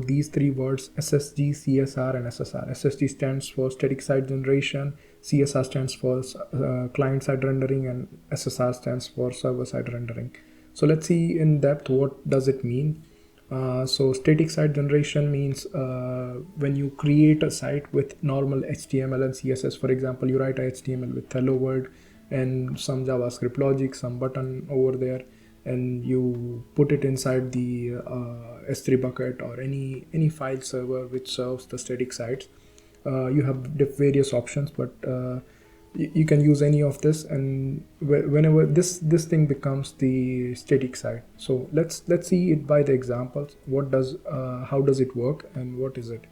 these three words: SSG, CSR, and SSR. SSG stands for static site generation, CSR stands for client side rendering, and SSR stands for server side rendering. So let's see in depth what does it mean. So static site generation means when you create a site with normal HTML and CSS. For example, you write a HTML with hello world and some JavaScript logic, some button over there, and you put it inside the S3 bucket or any file server which serves the static sites. You have various options, but you can use any of this, and whenever this thing becomes the static site. So let's see it by the examples. How does it work and what is it?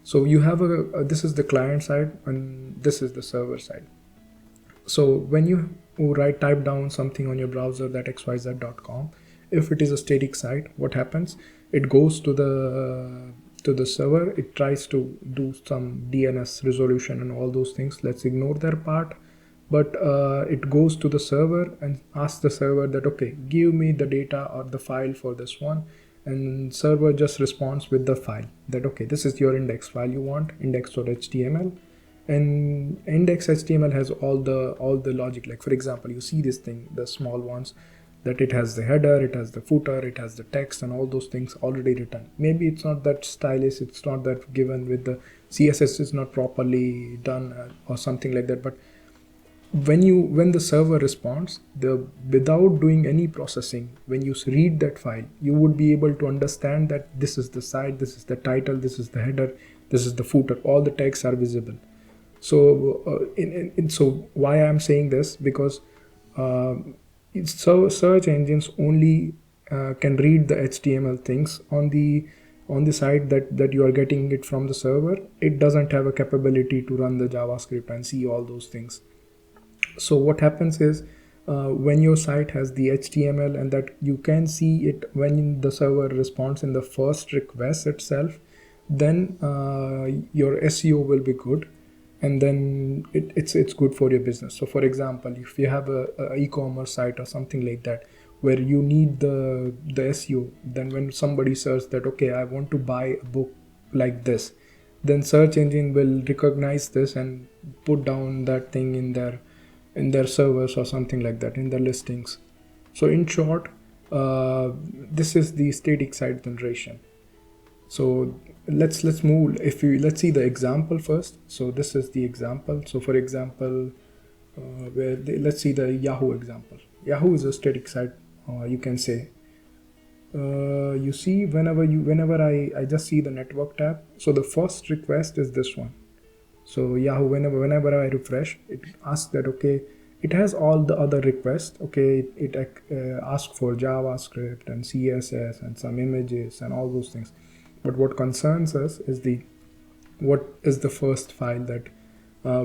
So you have this is the client side and this is the server side. So when you type down something on your browser that xyz.com, if it is a static site, what happens? It goes to the server. It tries to do some DNS resolution and all those things. Let's ignore that part. But it goes to the server and asks the server that, okay, give me the data or the file for this one. And server just responds with the file that, okay, this is your index file you want, index.html. And index.html has all the logic. Like for example, you see this thing, the small ones, that it has the header, it has the footer, it has the text, and all those things already written. Maybe it's not that stylish, it's not that given with the CSS is not properly done or something like that. But when the server responds, without doing any processing, when you read that file, you would be able to understand that this is the site, this is the title, this is the header, this is the footer, all the tags are visible. So so why I'm saying this, because search engines only can read the HTML things on the site that you are getting it from the server. It doesn't have a capability to run the JavaScript and see all those things. So what happens is when your site has the HTML and that you can see it when the server responds in the first request itself, then your SEO will be good, and then it's good for your business. So for example, if you have a e-commerce site or something like that where you need the SEO, then when somebody searches that, okay, I want to buy a book like this, then search engine will recognize this and put down that thing in their servers or something like that, in their listings. So in short, this is the static site generation. So let's move. Let's see the example first. So this is the example. So for example, let's see the Yahoo example. Yahoo is a static site, you can say. You see, whenever I just see the network tab, so the first request is this one. So Yahoo, whenever I refresh, it asks that, okay, it has all the other requests. Okay, it asks for JavaScript and CSS and some images and all those things. But what concerns us is what is the first file that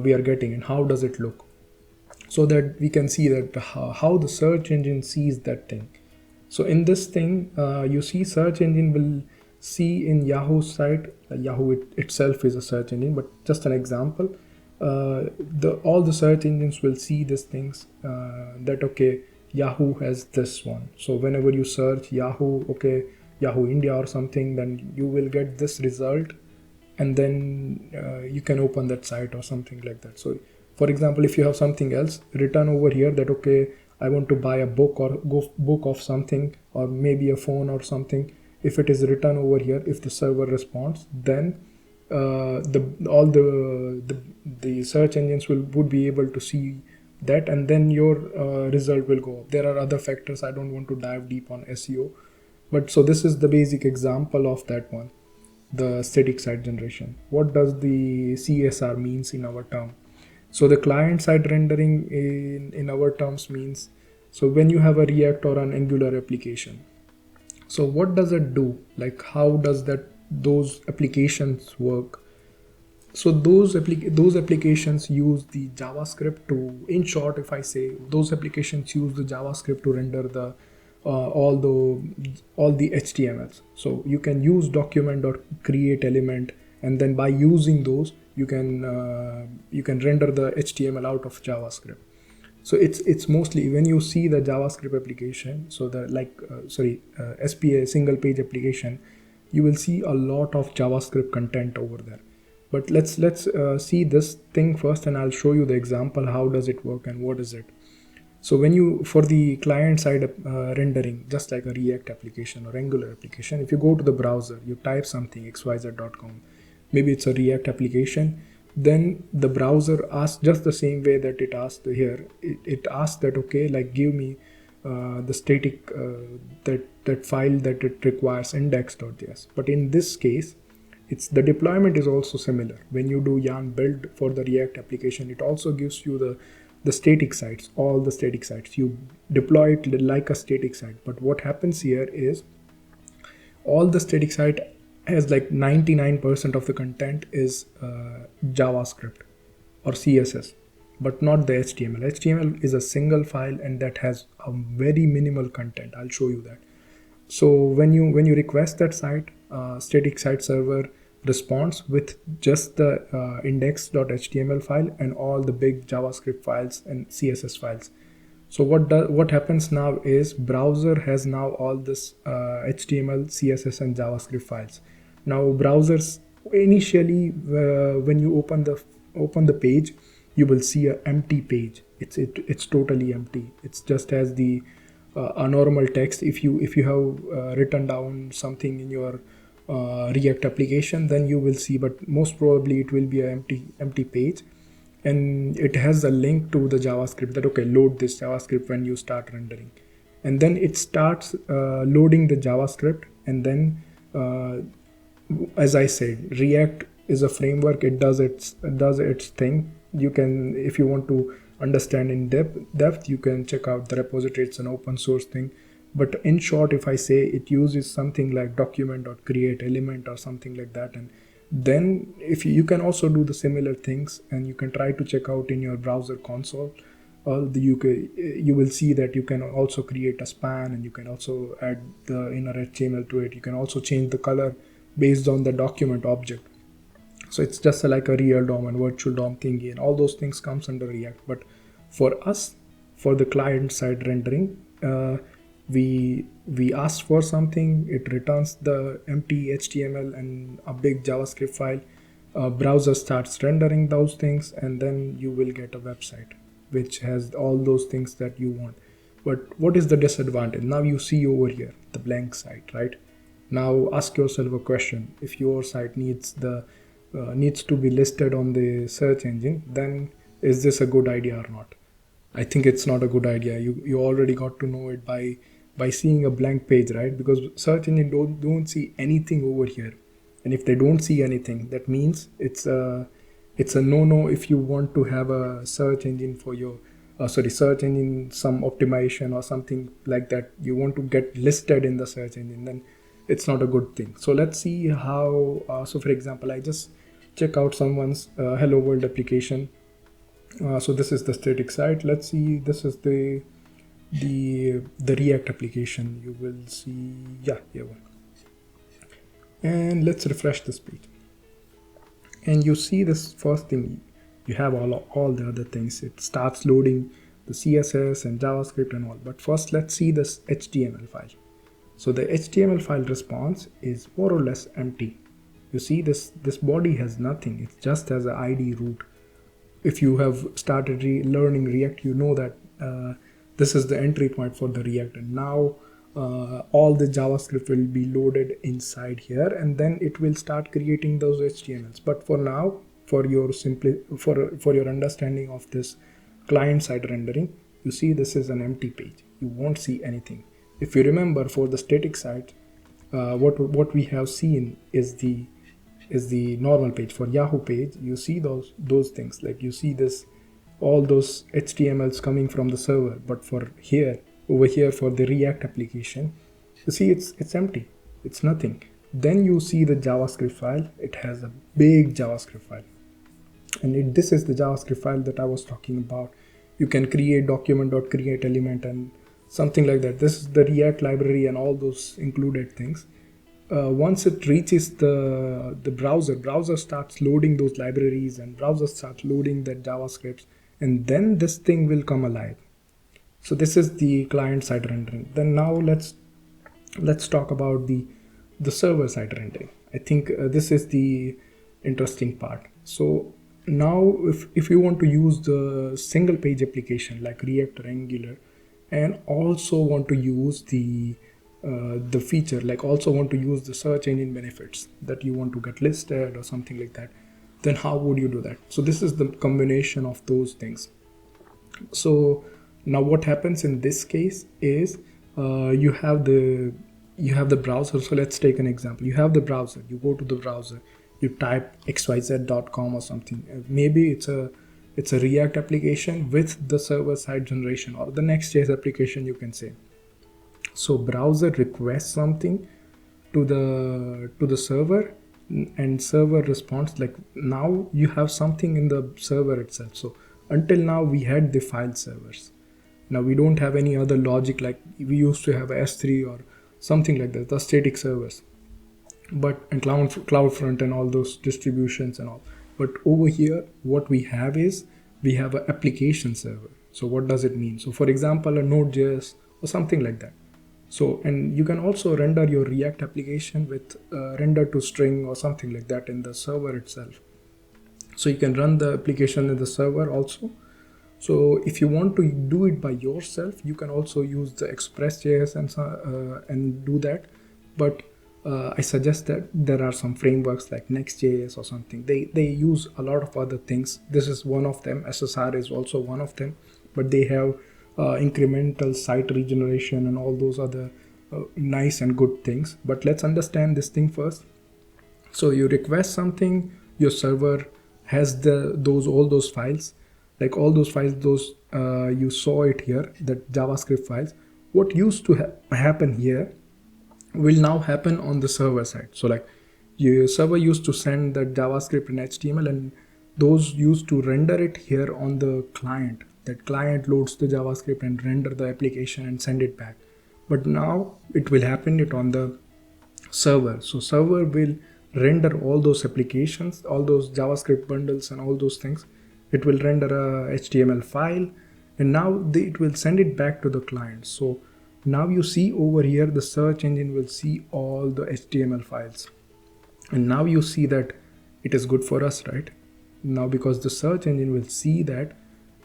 we are getting and how does it look, so that we can see that how the search engine sees that thing. So in this thing, you see search engine will see in Yahoo site. Yahoo itself is a search engine, but just an example. All the search engines will see these things that, okay, Yahoo has this one. So whenever you search Yahoo, okay, Yahoo India or something, then you will get this result, and then you can open that site or something like that. So for example, if you have something else written over here that, okay, I want to buy a book or book of something, or maybe a phone or something, if it is written over here, if the server responds, then all the search engines would be able to see that, and then your result will go up. There are other factors. I don't want to dive deep on SEO, but so this is the basic example of that one, the static site generation. What does the CSR means in our term? So the client side rendering in our terms means, so when you have a React or an Angular application, so what does it do? Like, how does those applications work? So those applications use the JavaScript to, in short, if I say, those applications use the JavaScript to render the all the HTMLs. So you can use document.create element, and then by using those you can render the HTML out of JavaScript. So it's mostly when you see the JavaScript application, so the SPA single page application, you will see a lot of JavaScript content over there. But let's see this thing first, and I'll show you the example, how does it work and what is it. So when you, for the client side rendering, just like a React application or Angular application, if you go to the browser, you type something xyz.com, maybe it's a React application, then the browser asks just the same way that it asked here. It asks that, okay, like give me the static that file that it requires, index.js. But in this case, it's the deployment is also similar. When you do yarn build for the React application, it also gives you the static sites, all the static sites. You deploy it like a static site. But what happens here is all the static site has like 99% of the content is JavaScript or CSS, but not the HTML. HTML is a single file and that has a very minimal content. I'll show you that. So when you request that site, static site server responds with just the index.html file and all the big JavaScript files and CSS files. So what happens now is browser has now all this HTML, CSS and JavaScript files. Now browsers initially when you open the page, you will see an empty page. It's totally empty. It's just as the a normal text. If you have written down something in your React application, then you will see, but most probably it will be an empty page, and it has a link to the JavaScript that, okay, load this JavaScript when you start rendering, and then it starts loading the JavaScript. And then as I said, React is a framework. It does its thing. You can, if you want to understand in depth, you can check out the repository. It's an open source thing. But in short, if I say, it uses something like document.create element or something like that, and then if you can also do the similar things, and you can try to check out in your browser console, you will see that you can also create a span, and you can also add the inner HTML to it. You can also change the color based on the document object. So it's just like a real DOM and virtual DOM thingy, and all those things comes under React. But for us, for the client side rendering, we ask for something, it returns the empty HTML and a big JavaScript file. Browser starts rendering those things, and then you will get a website which has all those things that you want. But what is the disadvantage? Now you see over here the blank site, right? Now ask yourself a question. If your site needs to be listed on the search engine, then is this a good idea or not? I think it's not a good idea. You already got to know it by seeing a blank page, right? Because search engine don't see anything over here, and if they don't see anything, that means it's a no if you want to have a search engine for your search engine, some optimization or something like that. You want to get listed in the search engine, then it's not a good thing. So let's see how. So for example, I just check out someone's hello world application. So this is the static site. Let's see, this is the React application. You will see, yeah, here one. And let's refresh this page. And you see this first thing, you have all the other things. It starts loading the CSS and JavaScript and all. But first, let's see this HTML file. So the HTML file response is more or less empty. You see this body has nothing. It just has an ID root. If you have started learning React, you know that this is the entry point for the React, and now all the JavaScript will be loaded inside here, and then it will start creating those HTMLs. But for now, for your understanding of this client side rendering, you see this is an empty page. You won't see anything. If you remember, for the static site, what we have seen is the normal page. For Yahoo page, you see those things, like you see this, all those HTMLs coming from the server. But for over here for the React application, you see it's empty, it's nothing. Then you see the JavaScript file. It has a big JavaScript file, and this is the JavaScript file that I was talking about. You can create document.create element and something like that. This is the React library and all those included things. Once it reaches the browser starts loading those libraries, and browser starts loading that JavaScript, and then this thing will come alive. So this is the client side rendering. Then now let's talk about the the server side rendering. I think this is the interesting part. So now if you want to use the single page application like React or Angular, and also want to use the feature, like also want to use the search engine benefits that you want to get listed or something like that, then how would you do that? So this is the combination of those things. So now what happens in this case is you have the browser. So let's take an example. You have the browser, you go to the browser, you type xyz.com or something. Maybe it's a React application with the server side generation, or the Nextjs application, you can say. So browser requests something to the server, and server responds. Like now you have something in the server itself. So until now we had the file servers. Now we don't have any other logic like we used to have S3 or something like that, the static servers, but and CloudFront and all those distributions and all. But over here what we have is we have an application server. So what does it mean? So for example, a Node.js or something like that. So, and you can also render your React application with render to string or something like that in the server itself. So you can run the application in the server also. So if you want to do it by yourself, you can also use the Express.js and do that. But I suggest that there are some frameworks like Nextjs or something. They use a lot of other things. This is one of them. SSR is also one of them. But they have incremental site regeneration and all those other nice and good things. But let's understand this thing first. So you request something, your server has all those files, like all those files, those you saw it here, that JavaScript files. What used to happen here will now happen on the server side. So like your server used to send the JavaScript and HTML, and those used to render it here on the client. That client loads the JavaScript and render the application and send it back. But now it will happen it on the server. So server will render all those applications, all those JavaScript bundles and all those things. It will render a HTML file, and now it will send it back to the client. So now you see over here the search engine will see all the HTML files, and now you see that it is good for us, right? Now because the search engine will see that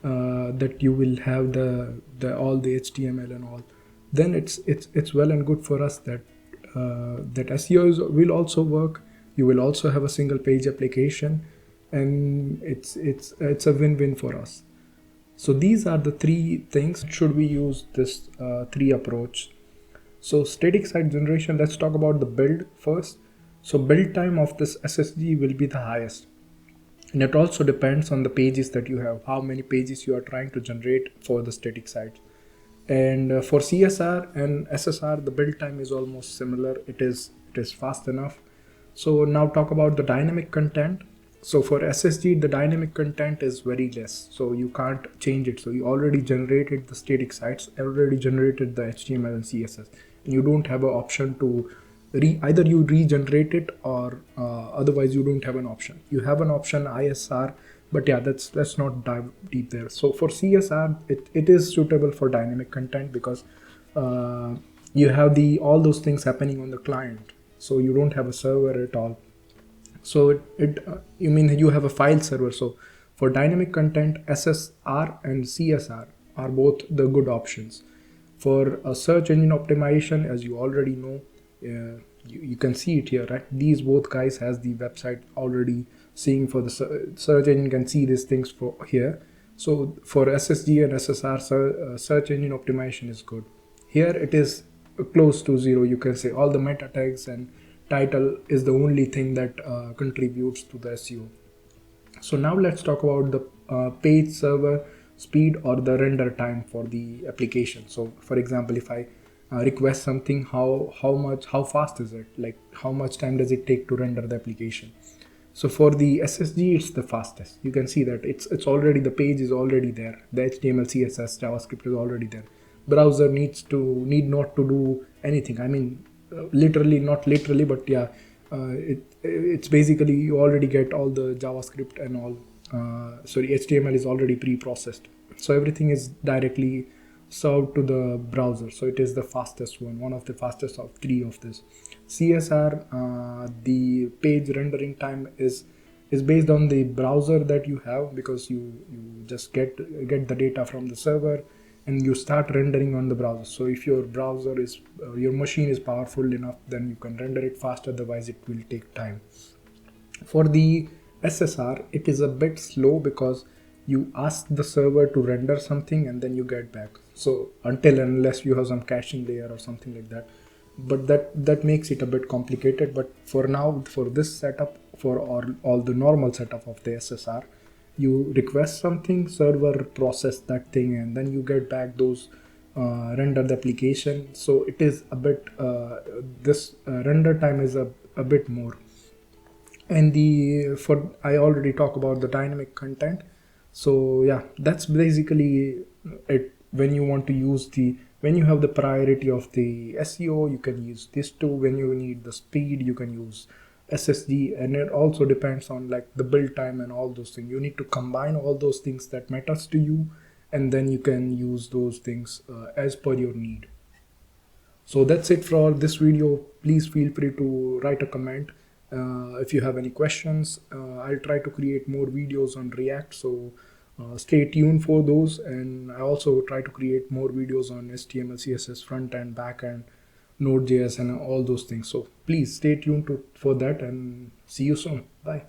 that you will have the all the HTML and all, then it's well and good for us that that SEO will also work. You will also have a single page application, and it's a win-win for us. So these are the three things. Should we use this three approach? So static site generation, let's talk about the build first. So build time of this SSG will be the highest, and it also depends on the pages that you have, how many pages you are trying to generate for the static sites. And for CSR and SSR, the build time is almost similar. It is fast enough. So now talk about the dynamic content. So for SSG, the dynamic content is very less, so you can't change it. So you already generated the static sites, already generated the HTML and CSS, and you don't have an option to either you regenerate it, or otherwise you don't have an option. You have an option ISR, but yeah, let's not dive deep there. So for CSR, it is suitable for dynamic content because you have all those things happening on the client, so you don't have a server at all. So you mean you have a file server. So for dynamic content, SSR and CSR are both the good options. For a search engine optimization, as you already know, you can see it here, right? These both guys has the website already seeing for the search engine can see these things for here. So for SSG and SSR, search engine optimization is good. Here it is close to zero. You can say all the meta tags and title is the only thing that contributes to the SEO. So now let's talk about the page server speed or the render time for the application. So for example, if I request something, how fast is it? Like how much time does it take to render the application? So for the SSG, it's the fastest. You can see that it's already, the page is already there. The HTML, CSS, JavaScript is already there. Browser need not to do anything. I mean, literally, not literally, but yeah, it's basically you already get all the JavaScript and all. HTML is already pre-processed, so everything is directly served to the browser. So it is the fastest one of the fastest of three of this. CSR, the page rendering time is based on the browser that you have, because you just get the data from the server and you start rendering on the browser. So if your browser is your machine is powerful enough, then you can render it fast, otherwise it will take time. For the SSR, it is a bit slow because you ask the server to render something and then you get back. So until and unless you have some caching layer or something like that, but that makes it a bit complicated. But for now, for this setup, for all the normal setup of the SSR, you request something, server process that thing, and then you get back those render the application. So it is a bit this render time is a bit more. And the for I already talked about the dynamic content. So yeah, that's basically it. When you want to use when you have the priority of the SEO, you can use this too. When you need the speed, you can use SSG. And it also depends on like the build time and all those things. You need to combine all those things that matters to you, and then you can use those things as per your need. So that's it for this video. Please feel free to write a comment if you have any questions. I'll try to create more videos on React, so stay tuned for those. And I also try to create more videos on HTML, CSS, front end, back end, Node.js, and all those things. So please stay tuned for that, and see you soon. Bye.